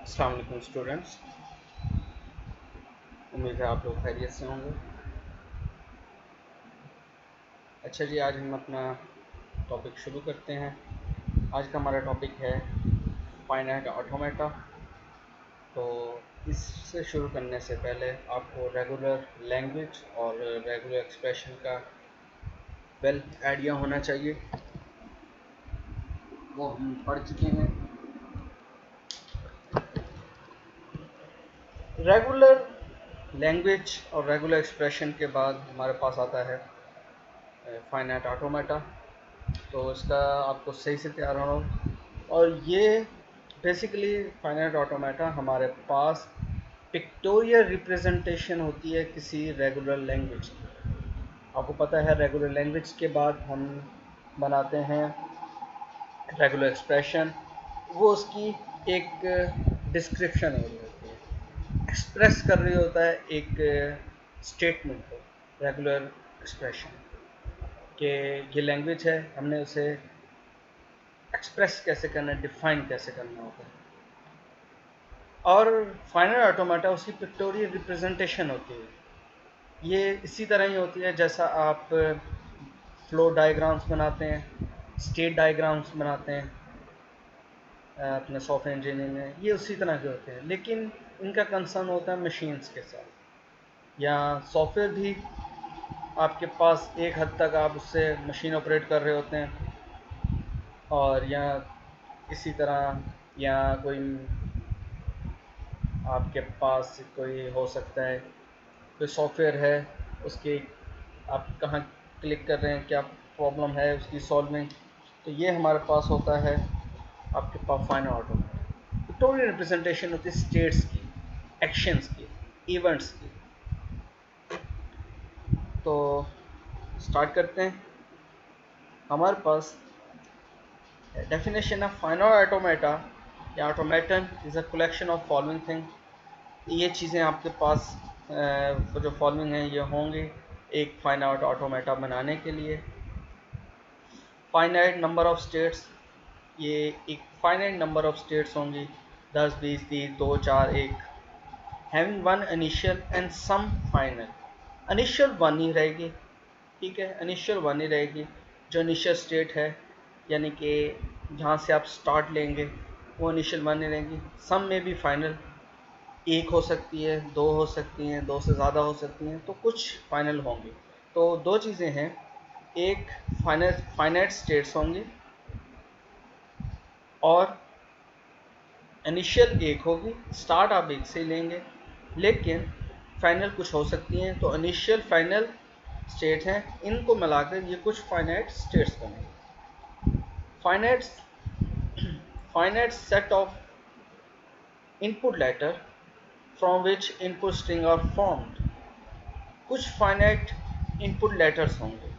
अस्सलाम वालेकुम स्टूडेंट्स। उम्मीद है आप लोग खैरियत से होंगे। अच्छा जी, आज हम अपना टॉपिक शुरू करते हैं। आज का हमारा टॉपिक है फाइनाइट ऑटोमेटा। तो इससे शुरू करने से पहले आपको रेगुलर लैंग्वेज और रेगुलर एक्सप्रेशन का वेल आइडिया होना चाहिए, वो हम पढ़ चुके हैं। रेगुलर लैंग्वेज और रेगुलर एक्सप्रेशन के बाद हमारे पास आता है फाइनाइट ऑटोमेटा। तो इसका आपको सही से तैयार होना हो। और ये बेसिकली फाइनाइट ऑटोमेटा हमारे पास पिक्टोरियल रिप्रेजेंटेशन होती है किसी रेगुलर लैंग्वेज की। आपको पता है रेगुलर लैंग्वेज के बाद हम बनाते हैं रेगुलर एक्सप्रेशन। वो उसकी एक डिस्क्रिप्शन हो रही होती है, एक्सप्रेस कर रही होता है एक स्टेटमेंट को। रेगुलर एक्सप्रेशन के ये लैंग्वेज है, हमने उसे एक्सप्रेस कैसे करना है, डिफाइन कैसे करना होता है। और फाइनल ऑटोमेटा उसकी पिक्टोरियल रिप्रेजेंटेशन होती है। ये इसी तरह ही होती है जैसा आप फ्लो डायग्राम्स बनाते हैं, स्टेट डायग्राम्स बनाते हैं अपने सॉफ्टवेयर इंजीनियरिंग में, ये उसी तरह के होते हैं। लेकिन इनका कंसर्न होता है मशीन्स के साथ। या सॉफ्टवेयर भी आपके पास एक हद तक आप उससे मशीन ऑपरेट कर रहे होते हैं। और या इसी तरह या कोई आपके पास कोई हो सकता है, कोई सॉफ्टवेयर है, उसके आप कहाँ क्लिक कर रहे हैं, क्या प्रॉब्लम है उसकी सॉल्विंग। तो ये हमारे पास होता है आपके पास फाइनल ऑटोमेटा। पिक्टोरियल रिप्रेजेंटेशन होती है स्टेट्स की, एक्शंस की, इवेंट्स की। तो स्टार्ट करते हैं। हमारे पास डेफिनेशन ऑफ फाइनल ऑटोमेटा या automaton is a collection of following thing. ये चीज़ें आपके पास जो फॉलोइंग हैं ये होंगी एक फाइनाइट ऑटोमेटा बनाने के लिए। फाइनाइट नंबर ऑफ स्टेट्स, ये एक फाइनाइट नंबर ऑफ स्टेट्स होंगी, 10 20 30 2 4 1। Having one initial and some final. Initial one ही रहेगी, ठीक है, इनिशियल वन ही रहेगी। जो इनिशियल स्टेट है यानी कि जहाँ से आप स्टार्ट लेंगे वो इनिशियल वन ही रहेगी। सम में भी फाइनल एक हो सकती है, दो हो सकती हैं, दो से ज़्यादा हो सकती हैं, तो कुछ फाइनल होंगी। तो दो चीज़ें हैं, एक फाइनाइट स्टेट्स होंगी और इनिशियल एक होगी। स्टार्ट आप एक से लेंगे लेकिन फाइनल कुछ हो सकती हैं। तो इनिशियल फाइनल स्टेट हैं, इनको मिलाकर ये कुछ फाइनाइट स्टेट्स बनेंगे। Finite finite set of input letter from which input string are formed. कुछ फाइनाइट इनपुट लेटर्स होंगे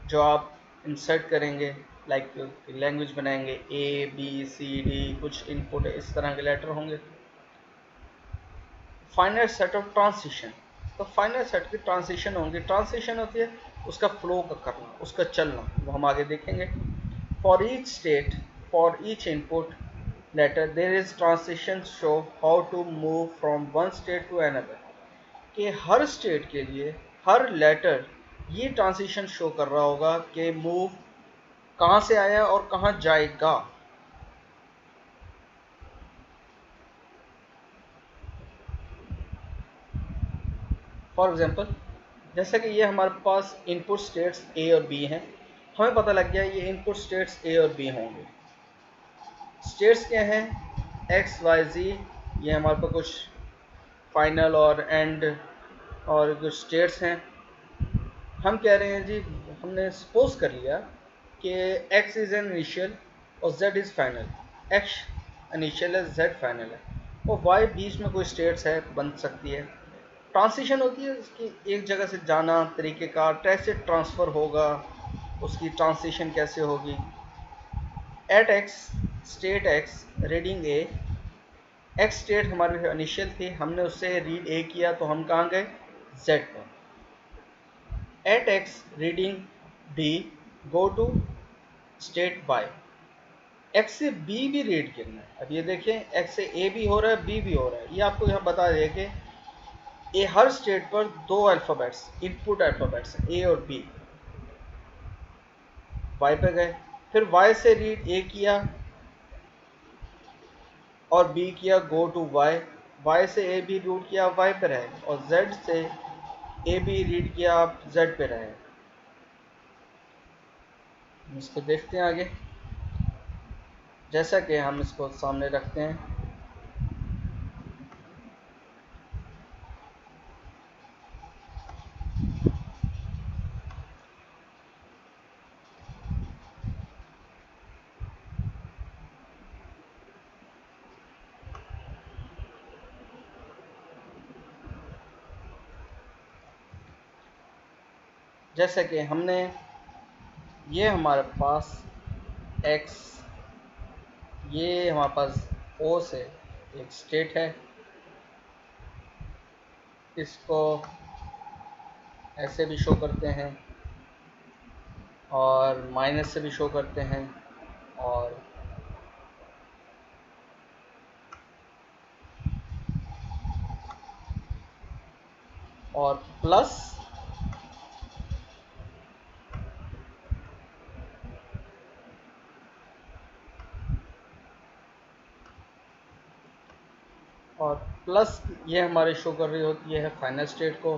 जो आप इंसर्ट करेंगे, लाइक लैंग्वेज बनाएंगे ए बी सी डी, कुछ इनपुट इस तरह के लेटर होंगे। फाइनाइट सेट ऑफ ट्रांसिशन, तो फाइनाइट सेट की ट्रांसिशन होंगी। ट्रांसिशन होती है उसका फ्लो का करना, उसका चलना, वो हम आगे देखेंगे। For each state, for each input letter there is transition show how to move from one state to another. कि हर स्टेट के लिए हर लेटर ये ट्रांसिशन शो कर रहा होगा कि मूव कहाँ से आया और कहाँ जाएगा। फॉर एग्जांपल, जैसा कि ये हमारे पास इनपुट स्टेट्स ए और बी हैं, हमें पता लग गया ये इनपुट स्टेट्स ए और बी होंगे। स्टेट्स क्या हैं, एक्स वाई जी, ये हमारे पास कुछ फाइनल और एंड और कुछ स्टेट्स हैं। हम कह रहे हैं जी, हमने सपोज कर लिया कि x इज़ एन इनिशियल और z is final. x initial है, z फाइनल है, और y बीच में कोई स्टेट्स है, बन सकती है। ट्रांसिशन होती है उसकी एक जगह से जाना, तरीक़ेकार कैसे ट्रांसफ़र होगा, उसकी ट्रांसिशन कैसे होगी। At x state x reading a, x state हमारी इनिशियल थी, हमने उससे रीड a किया तो हम कहाँ गए, z पर। At x reading B, go to state y। X से बी भी रीड करना है। अब ये देखें, एक्स से ए भी हो रहा है, बी भी हो रहा है। ये आपको यहाँ बता दें कि ये हर स्टेट पर दो अल्फ़ाबेट्स, इनपुट अल्फ़ाबेट्स हैं, ए और बी। वाई पे गए, फिर वाई से रीड ए किया और बी किया गो टू वाई। वाई से ए बी रीड किया, वाई पे रहे, और जेड से ए बी रीड किया, आप जेड पे रहे। इसको देखते हैं आगे, जैसा कि हम इसको सामने रखते हैं। जैसा कि हमने, ये हमारे पास एक्स, ये हमारे पास ओ से एक स्टेट है, इसको ऐसे भी शो करते हैं और माइनस से भी शो करते हैं, और प्लस और प्लस ये हमारे शो कर रही होती है फाइनल स्टेट को।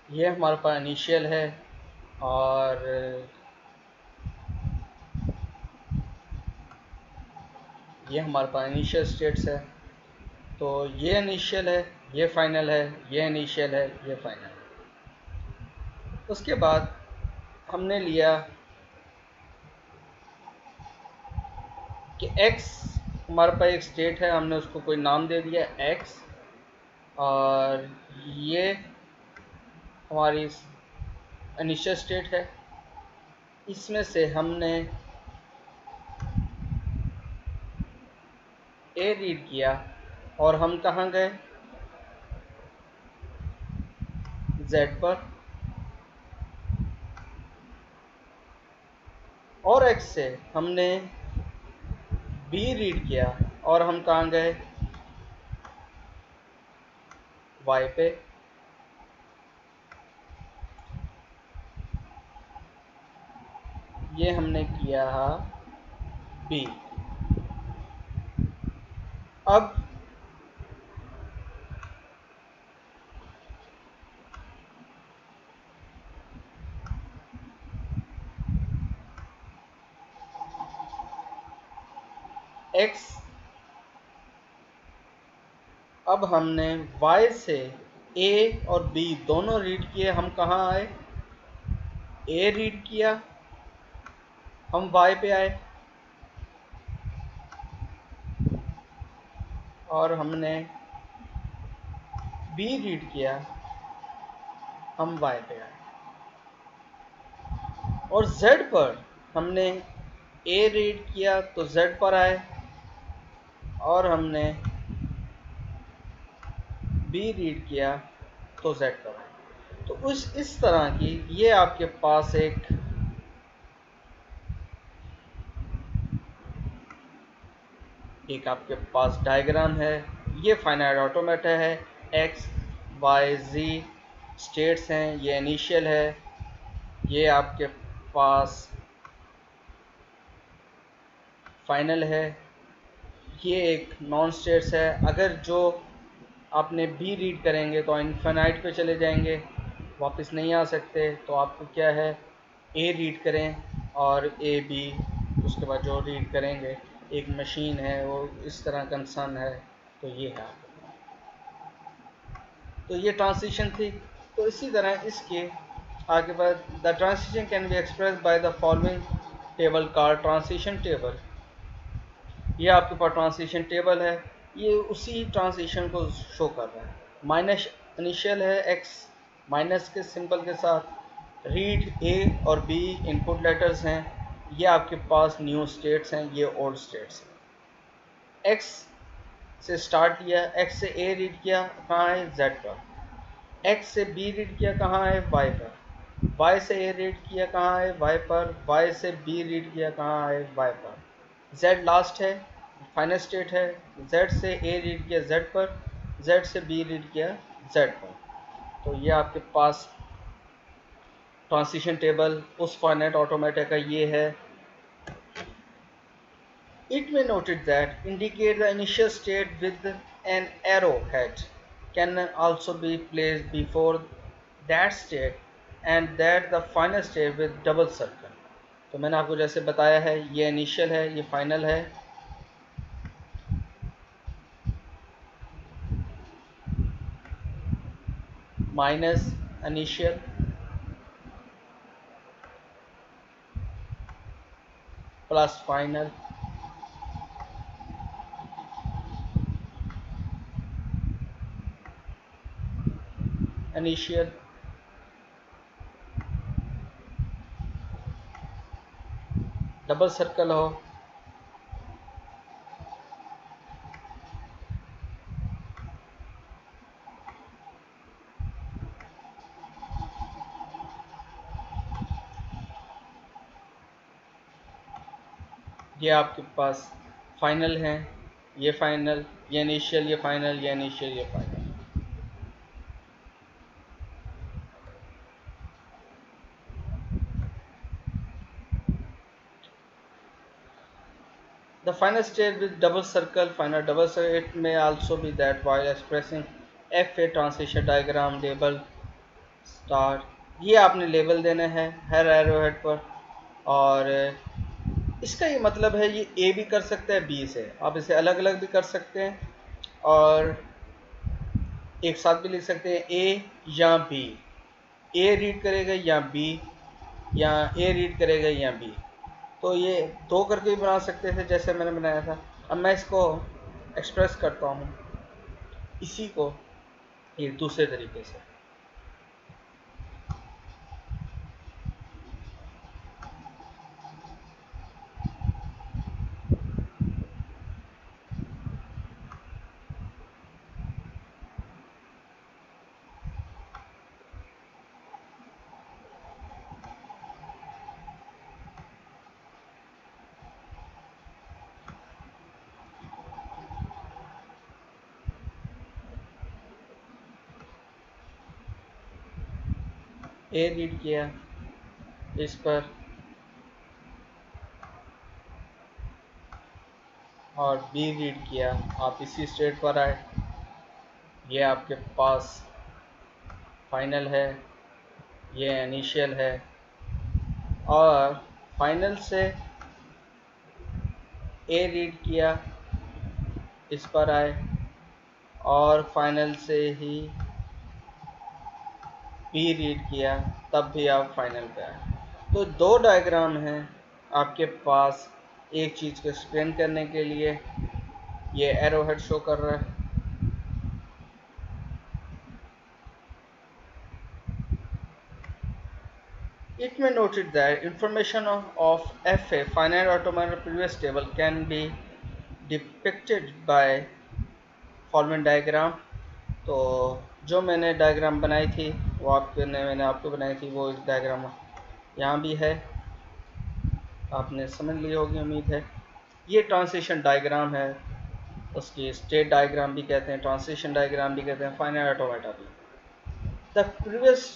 ये हमारे पास इनिशियल है, और ये हमारे पास इनिशियल स्टेट्स है। तो ये इनिशियल है, ये फाइनल है, ये इनिशियल है, ये फाइनल है। उसके बाद हमने लिया कि x हमारे पास एक स्टेट है, हमने उसको कोई नाम दे दिया x, और ये हमारी इनिशियल स्टेट है। इसमें से हमने a रीड किया और हम कहाँ गए, z पर, और x से हमने b रीड किया और हम कहाँ गए, y पे। ये हमने किया b। अब x, अब हमने y से a और b दोनों रीड किए, हम कहाँ आए, a रीड किया, हम y पे आए, और हमने b रीड किया, हम y पे आए, और z पर हमने a रीड किया तो z पर आए, और हमने b रीड किया तो z पर आए। तो इस तरह की ये आपके पास एक आपके पास डायग्राम है। ये फाइनाइट ऑटोमेटा है, एक्स वाई जी स्टेट्स हैं, ये इनिशियल है, ये आपके पास फाइनल है, ये एक नॉन स्टेट्स है। अगर जो आपने बी रीड करेंगे तो इनफाइनाइट पे चले जाएंगे, वापस नहीं आ सकते। तो आपको क्या है, ए रीड करें और ए बी, उसके बाद जो रीड करेंगे, एक मशीन है वो इस तरह कंसर्न है। तो ये है आपके, तो ये ट्रांसिशन थी। तो इसी तरह इसके आगे बाद, the transition can be express by the following table car transition table. ये आपके पास ट्रांसिशन टेबल है, ये उसी ट्रांसिशन को शो कर रहा है। माइनस इनिशियल है एक्स, माइनस के सिंबल के साथ, रीड ए और बी इनपुट लेटर्स हैं, ये आपके पास न्यू स्टेट्स हैं, ये ओल्ड स्टेट्स हैं। एक्स से स्टार्ट किया, एक्स से ए रीड किया, कहाँ है, जेड पर। एक्स से बी रीड किया, कहाँ है, वाई पर। वाई से ए रीड किया कहाँ है, वाई पर, वाई से बी रीड किया कहाँ है, वाई पर। जेड लास्ट है, फाइनल स्टेट है, जेड से ए रीड किया जेड पर, जेड से बी रीड किया जेड पर। तो ये आपके पास ट्रांजिशन टेबल उस फाइनाइट ऑटोमेटा का ये है। It may noted that indicate the initial state with an arrowhead can also be placed before that state and that the final state with double circle। तो मैंने आपको जैसे बताया है, ये इनिशियल है, ये फाइनल है। Minus initial plus final, initial double circle हो, ये आपके पास फाइनल है, ये फाइनल, ये इनिशियल, ये फाइनल, ये इनिशियल, ये final. The final state with double circle, final double circle, it may also be that while expressing FA transition diagram label start, ये आपने लेबल देना है हर एरोहेड पर। और इसका ये मतलब है, ये ए भी कर सकते हैं बी से, आप इसे अलग अलग भी कर सकते हैं और एक साथ भी लिख सकते हैं, ए या बी, ए रीड करेगा या बी, या ए रीड करेगा या बी। तो ये दो करके भी बना सकते थे जैसे मैंने बनाया था। अब मैं इसको एक्सप्रेस करता हूँ इसी को एक दूसरे तरीके से। ए रीड किया इस पर और बी रीड किया, आप इसी स्टेट पर आए, ये आपके पास फाइनल है, ये इनिशियल है, और फाइनल से ए रीड किया इस पर आए और फाइनल से ही बी रीड किया तब भी आप फाइनल पे आए। तो दो डायग्राम हैं आपके पास एक चीज़ को एक्सप्लेन करने के लिए। ये एरोहेड शो कर रहा है, it may noted that information of FA finite automator previous table can be depicted by following diagram। तो जो मैंने डायग्राम बनाई थी वो मैंने आपको बनाई थी, वो इस डायग्राम यहाँ भी है, आपने समझ ली होगी उम्मीद है। ये ट्रांजिशन डायग्राम है, उसकी स्टेट डायग्राम भी कहते हैं, ट्रांजिशन डायग्राम भी कहते हैं, फाइनाइट ऑटोमेटा भी। The previous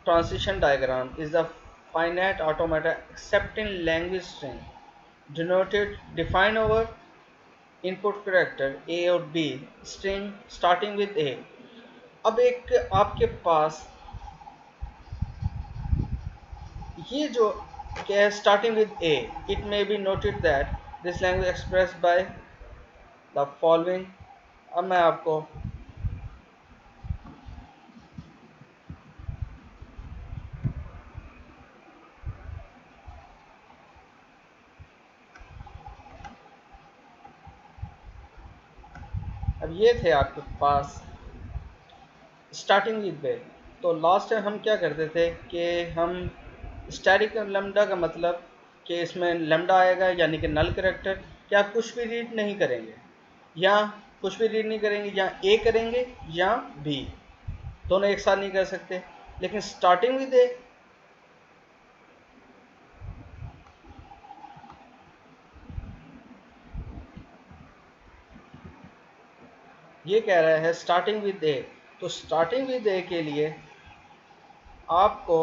transition diagram is the finite automata except in language string denoted define over input character a और b string starting with a। अब एक आपके पास ये जो क्या है, starting with A, it may be noted that this language express by the following. अब मैं आपको अब ये थे आपके पास स्टार्टिंग विद बे। तो लास्ट टाइम हम क्या करते थे कि हम स्टैटिक लैम्डा का मतलब कि इसमें लैम्डा आएगा यानी कि नल कैरेक्टर, क्या कुछ भी रीड नहीं करेंगे, या कुछ भी रीड नहीं करेंगे, या ए करेंगे या बी, दोनों एक साथ नहीं कर सकते। लेकिन स्टार्टिंग विद ए ये कह रहा है स्टार्टिंग विद ए। तो स्टार्टिंग विद ए के लिए आपको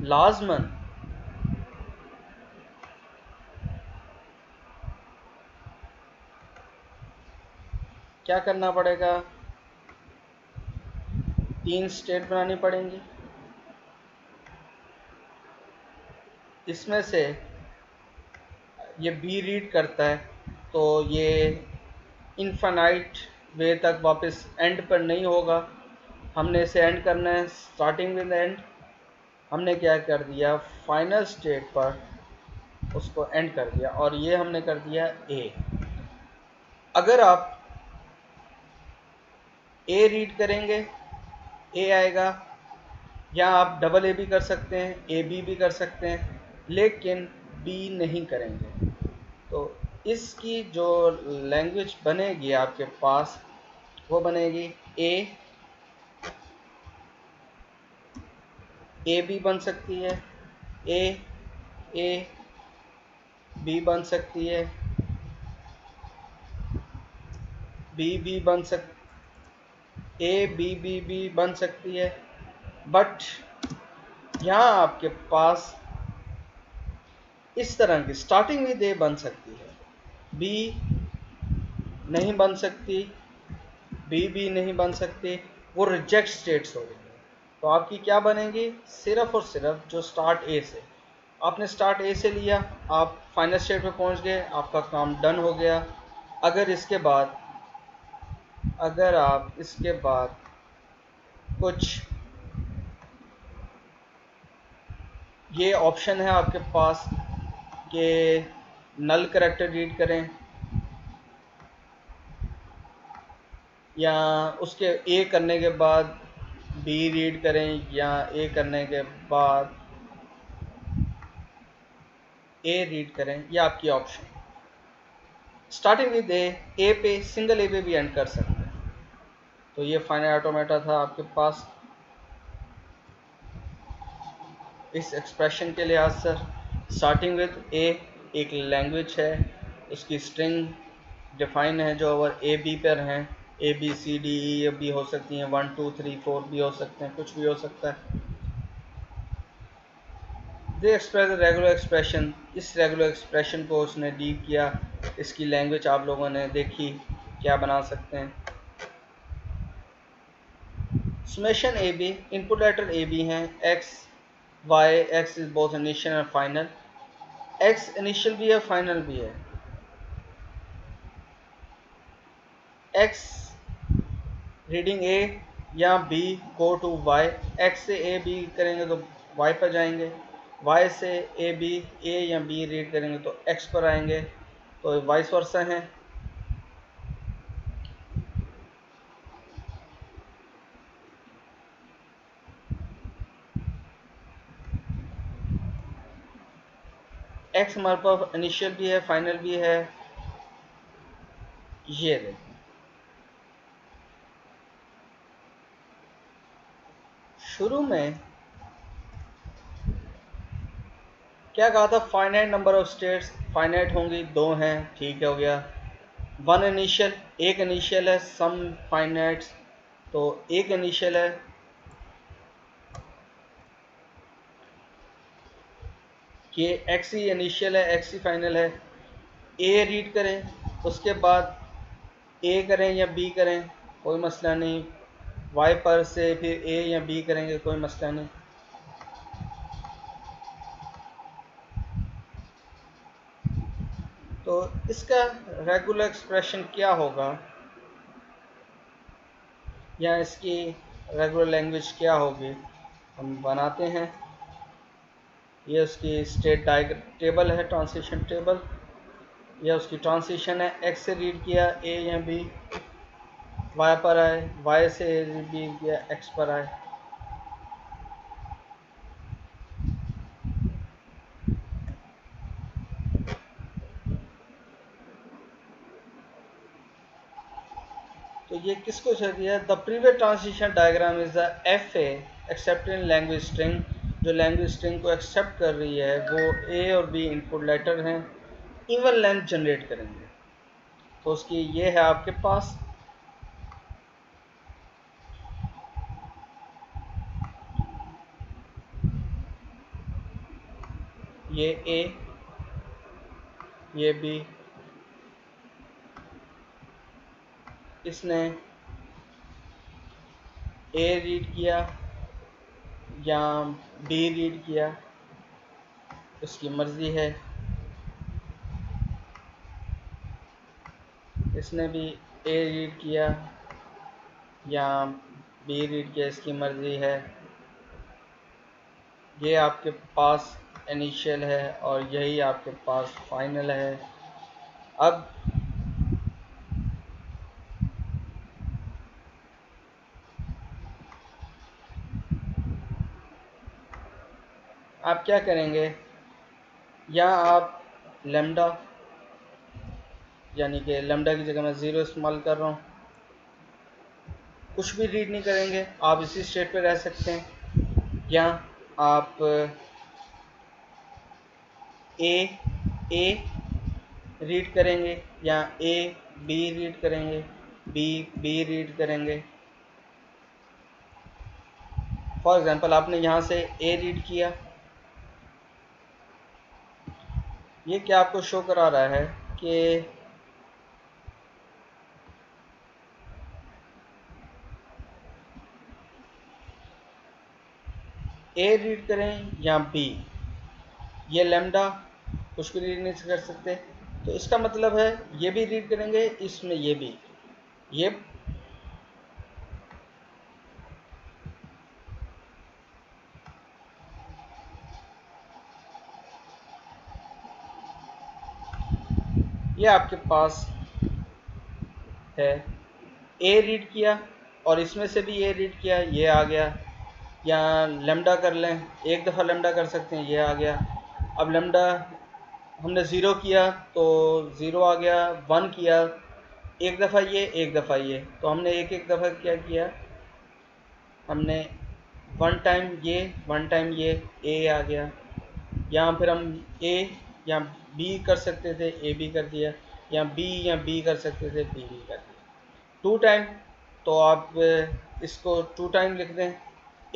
लाजमन क्या करना पड़ेगा, 3 स्टेट बनानी पड़ेंगी। इसमें से ये बी रीड करता है तो ये इनफाइनाइट वे तक वापस एंड पर नहीं होगा, हमने इसे एंड करना है स्टार्टिंग विद एंड। हमने क्या कर दिया, फाइनल स्टेट पर उसको एंड कर दिया और ये हमने कर दिया ए। अगर आप ए रीड करेंगे ए आएगा, या आप डबल ए भी कर सकते हैं, ए बी भी कर सकते हैं, लेकिन बी नहीं करेंगे। तो इसकी जो लैंग्वेज बनेगी आपके पास वो बनेगी ए बी बन सकती है, ए ए बी बन सकती है, बी बी बन सक ए बी बी बी बन सकती है। बट यहाँ आपके पास इस तरह की स्टार्टिंग विद ए बन सकती है, बी नहीं बन सकती, बी भी नहीं बन सकती, वो रिजेक्ट स्टेट्स हो गई। तो आपकी क्या बनेगी, सिर्फ और सिर्फ जो स्टार्ट ए से, आपने स्टार्ट ए से लिया, आप फाइनल स्टेट पे पहुंच गए, आपका काम डन हो गया। अगर इसके बाद अगर आप इसके बाद कुछ ये ऑप्शन है आपके पास कि नल करैक्टर रीड करें या उसके ए करने के बाद बी रीड करें या ए करने के बाद ए रीड करें, यह आपकी ऑप्शन। स्टार्टिंग विद ए पे सिंगल ए पे भी एंड कर सकते हैं। तो ये फाइनल ऑटोमेटा था आपके पास इस एक्सप्रेशन के लिहाज से। स्टार्टिंग विद ए एक लैंग्वेज है, उसकी स्ट्रिंग डिफाइन है जो ओवर ए बी पर हैं, ए बी सी डी ई भी हो सकती हैं, 1 2 3 4 भी हो सकते हैं, कुछ भी हो सकता है। दे एक्सप्रेस रेगुलर एक्सप्रेशन, इस रेगुलर एक्सप्रेशन को उसने डील किया, इसकी लैंग्वेज आप लोगों ने देखी क्या बना सकते हैं। Summation A B, input letter A B हैं, X Y, X is both initial और फाइनल, एक्स इनिशियल भी है फाइनल भी है। एक्स रीडिंग ए या B go to Y, X से ए बी करेंगे तो वाई पर जाएंगे, वाई से ए बी ए या बी रीड करेंगे तो एक्स पर आएंगे, तो वाइस वर्सा है। एक्स हमारे पास इनिशियल भी है फाइनल भी है। ये देखें, शुरू में क्या कहा था, finite number of states, finite होंगी, 2 हैं, ठीक हो गया। 1 इनिशियल, एक इनिशियल है, सम फाइनाइट्स, तो एक इनिशियल है, कि एक्स ही इनिशियल है, एक्स ही फाइनल है। ए रीड करें, उसके बाद ए करें या बी करें कोई मसला नहीं, वाई पर से फिर ए या बी करेंगे कोई मसला नहीं। तो इसका रेगुलर एक्सप्रेशन क्या होगा या इसकी रेगुलर लैंग्वेज क्या होगी, हम बनाते हैं। ये उसकी स्टेट टेबल है, ट्रांजिशन टेबल, यह उसकी ट्रांजिशन है, एक्स से रीड किया ए या बी वाई पर आए, वाई से रीड किया एक्स पर आए। तो ये किसको चाहिए दिया, the previous transition diagram is the F A accepting language string, जो लैंग्वेज स्ट्रिंग को एक्सेप्ट कर रही है वो ए और बी इनपुट लेटर हैं, इवन लेंथ जनरेट करेंगे। सपोज कि ये है आपके पास, ये ए, ये बी, इसने ए रीड किया या बी रीड किया, इसकी मर्ज़ी है। इसने भी ए रीड किया या बी रीड किया, इसकी मर्ज़ी है। ये आपके पास इनिशियल है और यही आपके पास फाइनल है। अब आप क्या करेंगे, यहाँ आप लेमडा, यानी कि लेमडा की जगह मैं ज़ीरो इस्तेमाल कर रहा हूँ, कुछ भी रीड नहीं करेंगे, आप इसी स्टेट पे रह सकते हैं। या आप ए रीड करेंगे या ए बी रीड करेंगे, बी रीड करेंगे। फॉर एग्जांपल आपने यहाँ से ए रीड किया, ये क्या आपको शो करा रहा है कि ए रीड करें या बी, ये लेमडा कुछ भी रीड नहीं कर सकते, तो इसका मतलब है ये भी रीड करेंगे, इसमें ये भी, ये आपके पास है ए रीड किया और इसमें से भी ए रीड किया, ये आ गया। या लेमडा कर लें, एक दफ़ा लेमडा कर सकते हैं, ये आ गया। अब लेमडा हमने ज़ीरो किया तो ज़ीरो आ गया, वन किया, एक दफ़ा ये एक दफ़ा ये, तो हमने एक एक दफ़ा क्या किया, हमने वन टाइम ये वन टाइम ये, ए आ गया। यहाँ फिर हम ए या बी कर सकते थे, ए बी कर दिया, या बी कर सकते थे, बी कर दिया। टू टाइम तो आप इसको टू टाइम लिख दें,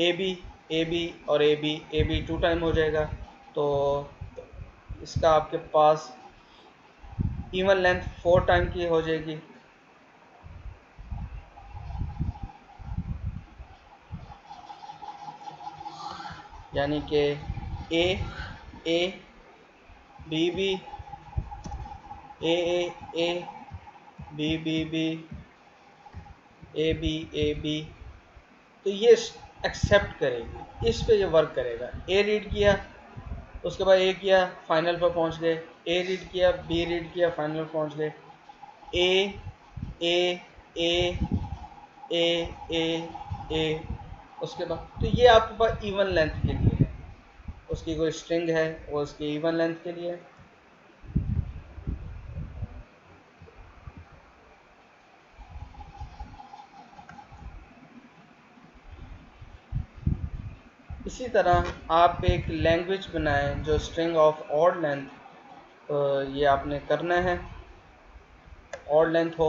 ए बी और ए बी टू टाइम हो जाएगा। तो इसका आपके पास इवन लेंथ फोर टाइम की हो जाएगी। यानी कि A B B, A B B, A B, तो ये एक्सेप्ट करेगी, इस पे ये वर्क करेगा। ए रीड किया, उसके बाद ए किया, फाइनल पर पहुंच गए, ए रीड किया, बी रीड किया, फाइनल पर पहुंच गए। ए ए ए ए ए ए, उसके बाद तो ये आपके पास इवन लेंथ के लिए है, उसकी कोई स्ट्रिंग है वो उसकी इवन लेंथ के लिए है। इसी तरह आप एक लैंग्वेज बनाएं जो स्ट्रिंग ऑफ ऑड लेंथ, ये आपने करना है, ऑड लेंथ हो।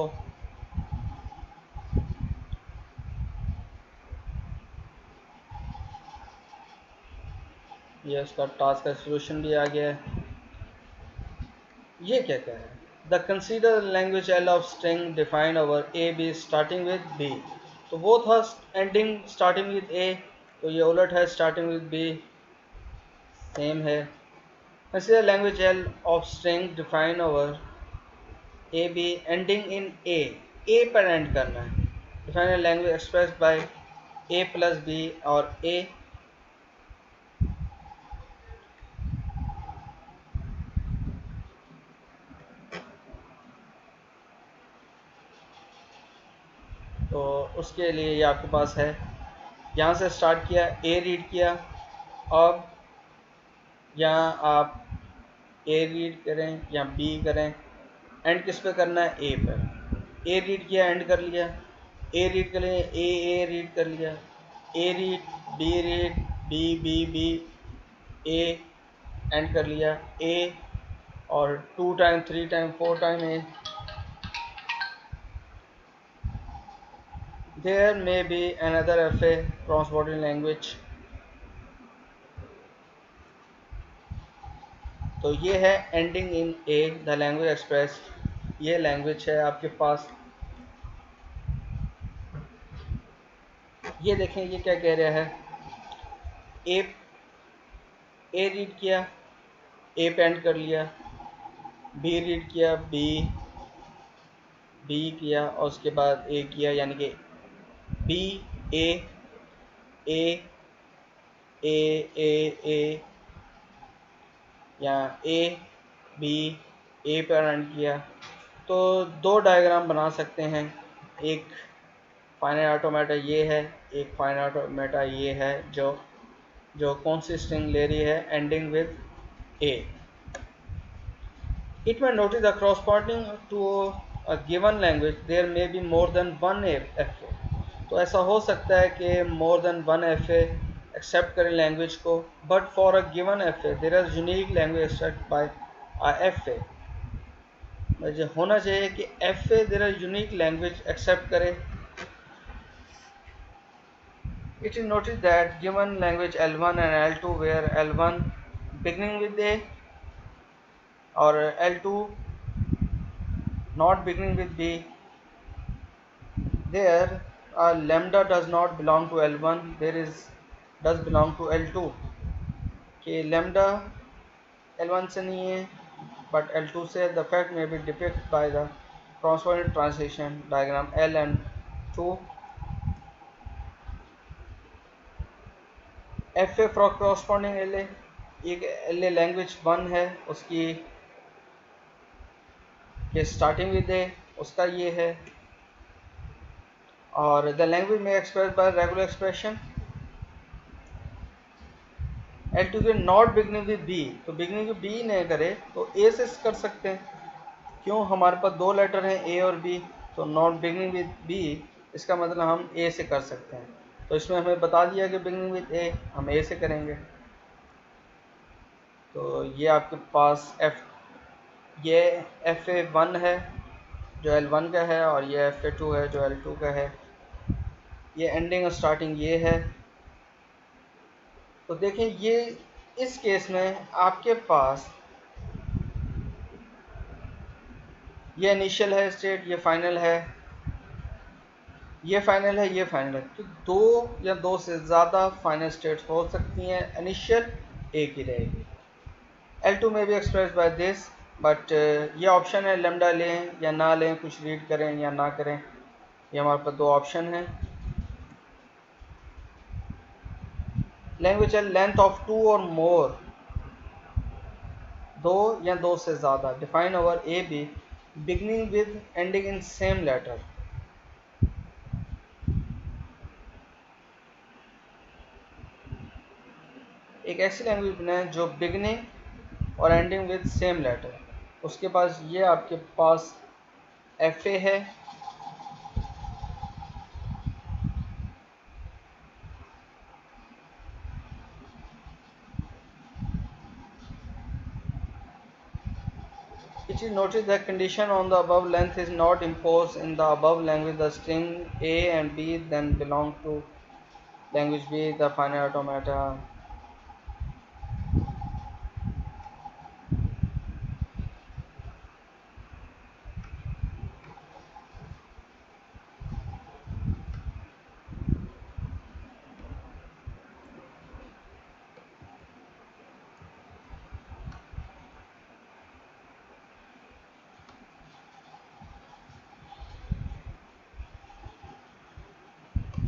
ये उसका टास्क का सोल्यूशन भी आ गया है। ये क्या कह रहा है, the consider language L of string define over A B starting with B, तो वो था एंडिंग स्टार्टिंग विद ए, तो ये उलट है स्टार्टिंग विद बी, सेम है। Consider language L of string define over A B ending in A पर end करना है। Define language express by A plus B और ए, तो उसके लिए ये आपके पास है। यहाँ से स्टार्ट किया, ए रीड किया, अब यहाँ आप ए रीड करें या बी करें, एंड किस पे करना है, ए पर। ए रीड किया, एंड कर लिया, ए रीड कर लिया, ए रीड कर लिया, A read B A, end कर लिया ए, और two time three time four time A, There may be another FA cross-border language. तो ये है ending in A the language express, ये लैंग्वेज है आपके पास। ये देखें ये क्या कह रहा है, ए रीड किया, ए पे एंड कर लिया, बी रीड किया, बी किया और उसके बाद ए किया, यानी कि बी ए ए ए ए ए या ए बी ए पर एंड किया। तो दो डायग्राम बना सकते हैं, एक फाइनाइट ऑटोमेटा ये है, एक फाइनाइट ऑटोमेटा ये है जो कौन सी स्ट्रिंग ले रही है ending with A. It may notice that corresponding to a given language there may be more than one FA। तो ऐसा हो सकता है कि more than one FA accept करें लैंग्वेज को, but for a given FA there is unique language accept by a FA। मुझे होना चाहिए कि FA there is unique language accept करे। It is noticed that given language L1 and L2 where L1 beginning with A or L2 not beginning with B, there lambda does not belong to L1, there is does belong to L2। कि lambda L1 से नहीं है but L2 से। the fact may be depicted by the corresponding translation diagram L and 2। FA for corresponding LA, एक LA language 1 है उसकी के starting with ए उसका ये है, और द लैंग्वेज में express bye regular expression. L2 के नॉट बिगनिंग विद बी, तो बिगनिंग विद बी नहीं करे तो ए से कर सकते हैं, क्यों हमारे पास दो लेटर हैं ए और बी, तो नॉट बिगनिंग विद बी इसका मतलब हम ए से कर सकते हैं। तो इसमें हमें बता दिया कि बिगनिंग विद ए हम ए से करेंगे। तो ये आपके पास ये FA1 है जो L1 का है, और ये FA2 है जो L2 का है। ये एंडिंग और स्टार्टिंग ये है। तो देखें ये इस केस में आपके पास ये इनिशियल है स्टेट, ये फाइनल है, ये फाइनल है, ये फाइनल है। तो दो या दो से ज़्यादा फाइनल स्टेट्स हो सकती हैं, इनिशियल एक ही रहेगी। L2 में भी एक्सप्रेस बाय दिस, बट ये ऑप्शन है लेमडा लें या ना लें, कुछ रीड करें या ना करें, ये हमारे पास दो ऑप्शन हैं। लैंग्वेज लेंथ ऑफ टू और मोर, दो या दो से ज़्यादा, define over A B beginning with ending in same letter. एक ऐसी लैंग्वेज बनाएं जो बिगनिंग और एंडिंग विद सेम लेटर, उसके पास ये आपके पास FA है। It is noted that condition on the above length is not imposed in the above language. The string A and B then belong to language B, the finite automata।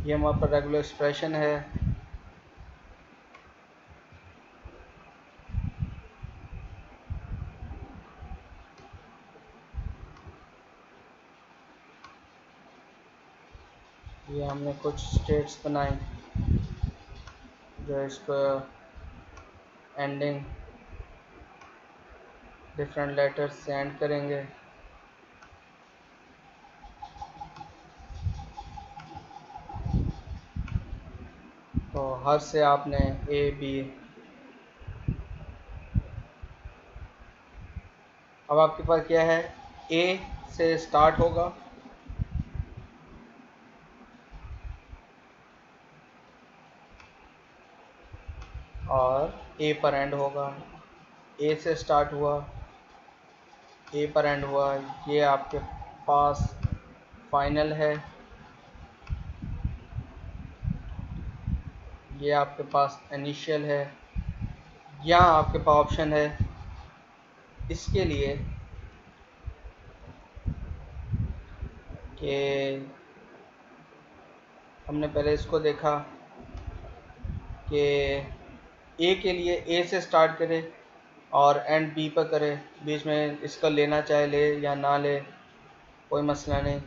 ये हमारे पास regular expression है। ये हमने कुछ states बनाए जो इसको ending different letters से एंड करेंगे। तो हर से आपने A B, अब आपके पास क्या है, A से स्टार्ट होगा, और ए पर एंड होगा। ए से स्टार्ट हुआ, ए पर एंड हुआ, ये आपके पास फाइनल है, ये आपके पास इनिशियल है। यहाँ आपके पास ऑप्शन है इसके लिए कि हमने पहले इसको देखा कि ए के लिए ए से स्टार्ट करे और एंड बी पर करे, बीच में इसका लेना चाहे ले या ना ले, कोई मसला नहीं।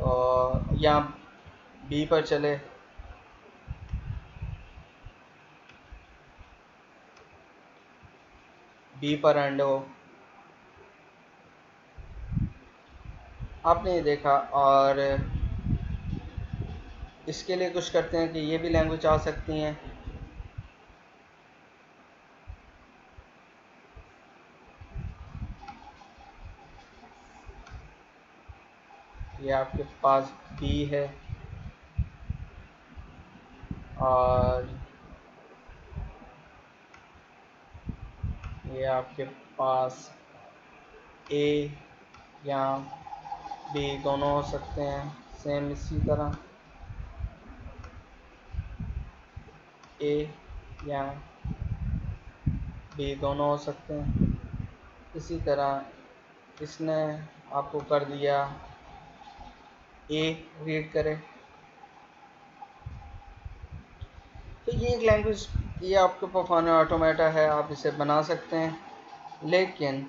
और यहाँ बी पर चले, बी पर एंड हो, आपने ये देखा। और इसके लिए कुछ करते हैं कि ये भी लैंग्वेज आ सकती हैं। ये आपके पास बी है और ये आपके पास ए या बी दोनों हो सकते हैं। सेम इसी तरह ए या बी दोनों हो सकते हैं। इसी तरह इसने आपको कर दिया ए रीड करें, तो ये एक लैंग्वेज, ये आपके पास फाइनल ऑटोमेटा है, आप इसे बना सकते हैं। लेकिन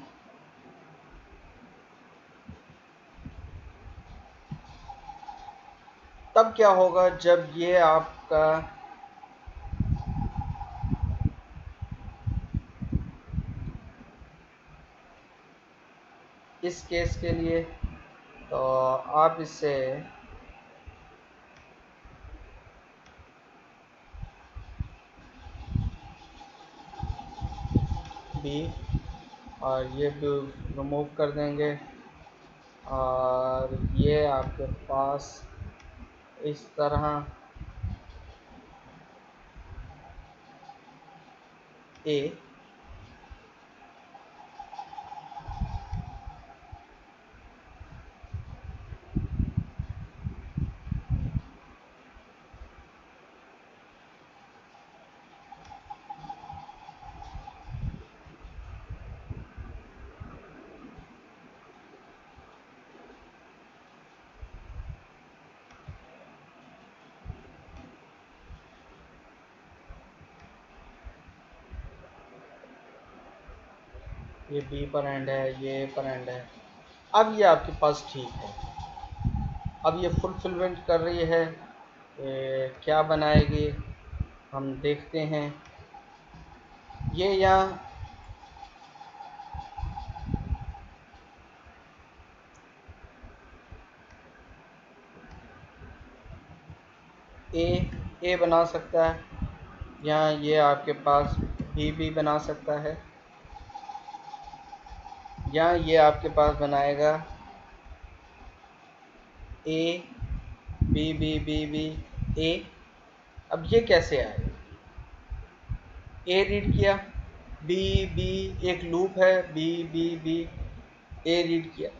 तब क्या होगा जब ये आपका इस केस के लिए, तो आप इसे बी और ये भी रिमूव कर देंगे और ये आपके पास इस तरह ए ये बी पर एंड है, ये ए पर एंड है। अब ये आपके पास ठीक है। अब ये फुलफिलमेंट कर रही है, क्या बनाएगी हम देखते हैं। ये यहाँ ए बना सकता है, यहाँ ये आपके पास बी बना सकता है, यहाँ ये आपके पास बनाएगा ए बी ए। अब ये कैसे आए, ए रीड किया, बी बी, एक लूप है, बी ए रीड किया,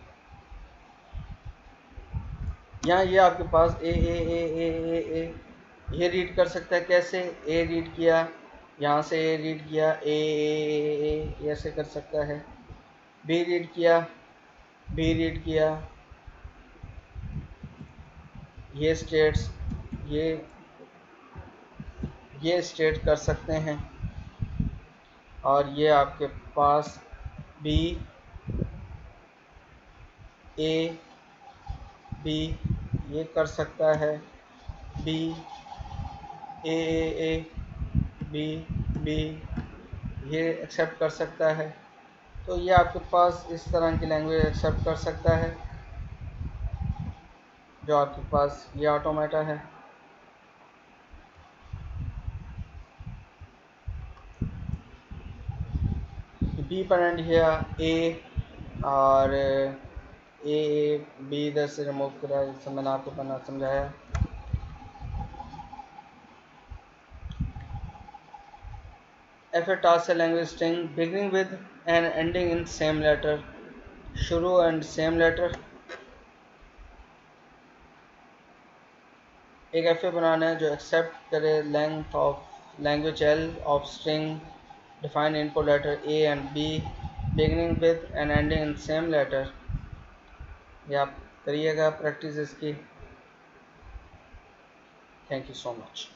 यहाँ ये आपके पास ए ये रीड कर सकता है। कैसे, ए रीड किया, यहाँ से ए रीड किया, ए ऐसे कर सकता है। बी रीड किया, बी रीड किया, ये स्टेट्स, ये ये स्टेट कर सकते हैं। और ये आपके पास बी ए बी ये कर सकता है, बी ए बी बी ये एक्सेप्ट कर सकता है। तो ये आपके पास इस तरह की लैंग्वेज एक्सेप्ट कर सकता है जो आपके पास ये ऑटोमेटा है। बी पर एंड किया ए और बी इधर से रिमूव करा, जैसे मैंने आपको बना समझाया। If a task a language string beginning with and ending in same letter, शुरू and same letter. एक ऐफे बनाना है जो एक्सेप्ट करे length of language L of string define input letter A and B beginning with and ending in same letter. ये आप करिएगा practice इसकी. Thank you so much.